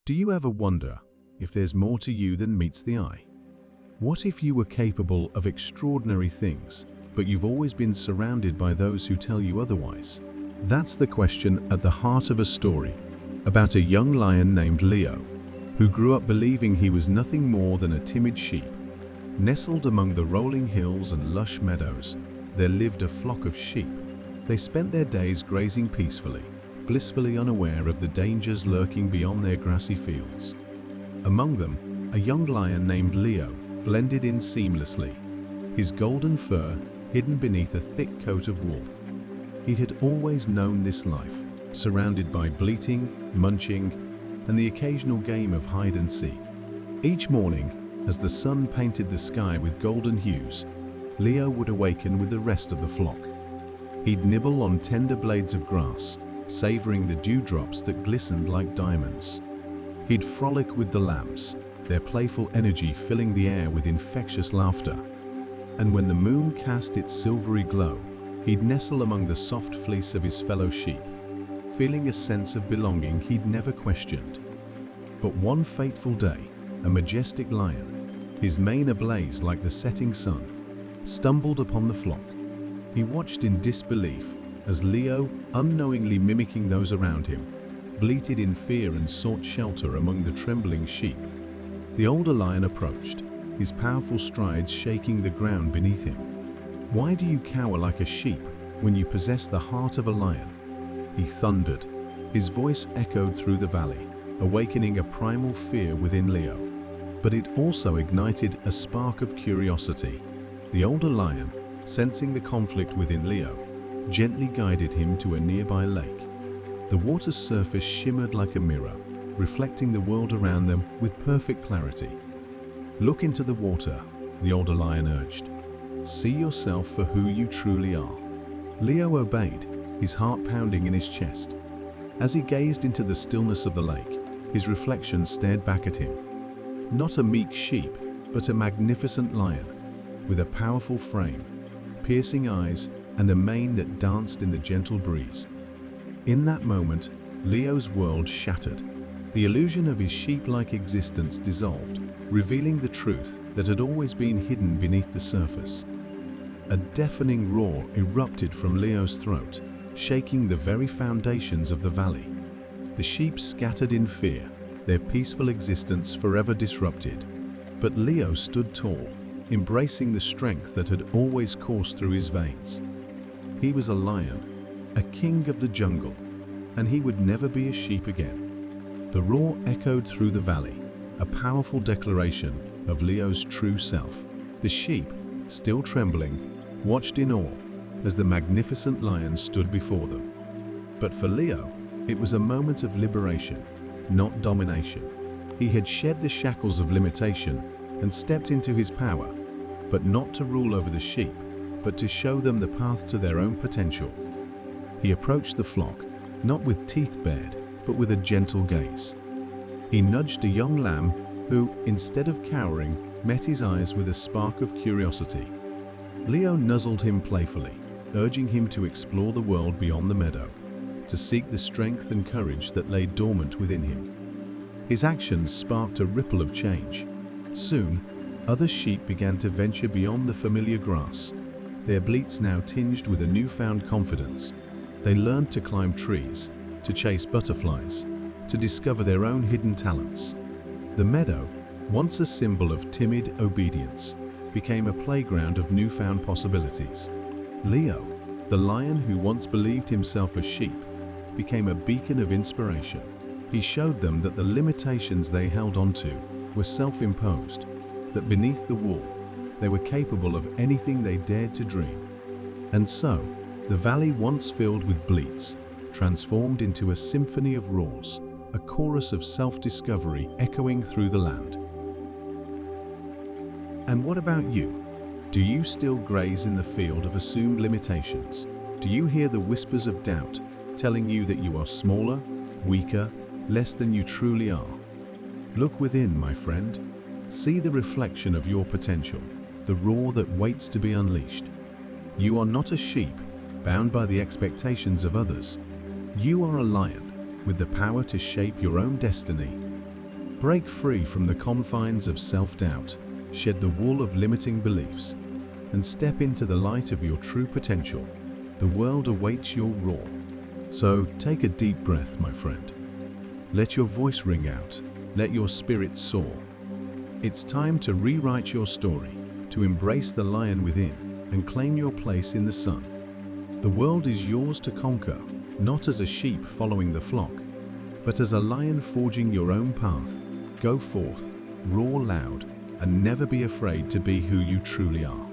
Do you ever wonder if there's more to you than meets the eye? What if you were capable of extraordinary things, but you've always been surrounded by those who tell you otherwise? That's the question at the heart of a story about a young lion named Leo, who grew up believing he was nothing more than a timid sheep. Nestled among the rolling hills and lush meadows, there lived a flock of sheep. They spent their days grazing peacefully, blissfully unaware of the dangers lurking beyond their grassy fields. Among them, a young lion named Leo blended in seamlessly, his golden fur hidden beneath a thick coat of wool. He had always known this life, surrounded by bleating, munching, and the occasional game of hide and seek. Each morning, as the sun painted the sky with golden hues, Leo would awaken with the rest of the flock. He'd nibble on tender blades of grass, savoring the dewdrops that glistened like diamonds. He'd frolic with the lambs, their playful energy filling the air with infectious laughter. And when the moon cast its silvery glow, he'd nestle among the soft fleece of his fellow sheep, feeling a sense of belonging he'd never questioned. But one fateful day, a majestic lion, his mane ablaze like the setting sun, stumbled upon the flock. He watched in disbelief as Leo, unknowingly mimicking those around him, bleated in fear and sought shelter among the trembling sheep. The older lion approached, his powerful strides shaking the ground beneath him. "Why do you cower like a sheep when you possess the heart of a lion?" he thundered. His voice echoed through the valley, awakening a primal fear within Leo. But it also ignited a spark of curiosity. The older lion, sensing the conflict within Leo, gently guided him to a nearby lake. The water's surface shimmered like a mirror, reflecting the world around them with perfect clarity. "Look into the water," the older lion urged. "See yourself for who you truly are." Leo obeyed, his heart pounding in his chest. As he gazed into the stillness of the lake, his reflection stared back at him. Not a meek sheep, but a magnificent lion, with a powerful frame, piercing eyes, and a mane that danced in the gentle breeze. In that moment, Leo's world shattered. The illusion of his sheep-like existence dissolved, revealing the truth that had always been hidden beneath the surface. A deafening roar erupted from Leo's throat, shaking the very foundations of the valley. The sheep scattered in fear, their peaceful existence forever disrupted. But Leo stood tall, embracing the strength that had always coursed through his veins. He was a lion, a king of the jungle, and he would never be a sheep again. The roar echoed through the valley, a powerful declaration of Leo's true self. The sheep, still trembling, watched in awe as the magnificent lion stood before them. But for Leo, it was a moment of liberation, not domination. He had shed the shackles of limitation and stepped into his power, but not to rule over the sheep, but to show them the path to their own potential. He approached the flock, not with teeth bared, but with a gentle gaze. He nudged a young lamb who, instead of cowering, met his eyes with a spark of curiosity. Leo nuzzled him playfully, urging him to explore the world beyond the meadow, to seek the strength and courage that lay dormant within him. His actions sparked a ripple of change. Soon, other sheep began to venture beyond the familiar grass, their bleats now tinged with a newfound confidence. They learned to climb trees, to chase butterflies, to discover their own hidden talents. The meadow, once a symbol of timid obedience, became a playground of newfound possibilities. Leo, the lion who once believed himself a sheep, became a beacon of inspiration. He showed them that the limitations they held onto were self-imposed, that beneath the wool, they were capable of anything they dared to dream. And so, the valley once filled with bleats, transformed into a symphony of roars, a chorus of self-discovery echoing through the land. And what about you? Do you still graze in the field of assumed limitations? Do you hear the whispers of doubt telling you that you are smaller, weaker, less than you truly are? Look within, my friend. See the reflection of your potential, the roar that waits to be unleashed. You are not a sheep, bound by the expectations of others. You are a lion, with the power to shape your own destiny. Break free from the confines of self-doubt, shed the wool of limiting beliefs, and step into the light of your true potential. The world awaits your roar. So take a deep breath, my friend. Let your voice ring out. Let your spirit soar. It's time to rewrite your story, to embrace the lion within and claim your place in the sun. The world is yours to conquer, not as a sheep following the flock, but as a lion forging your own path. Go forth, roar loud, and never be afraid to be who you truly are.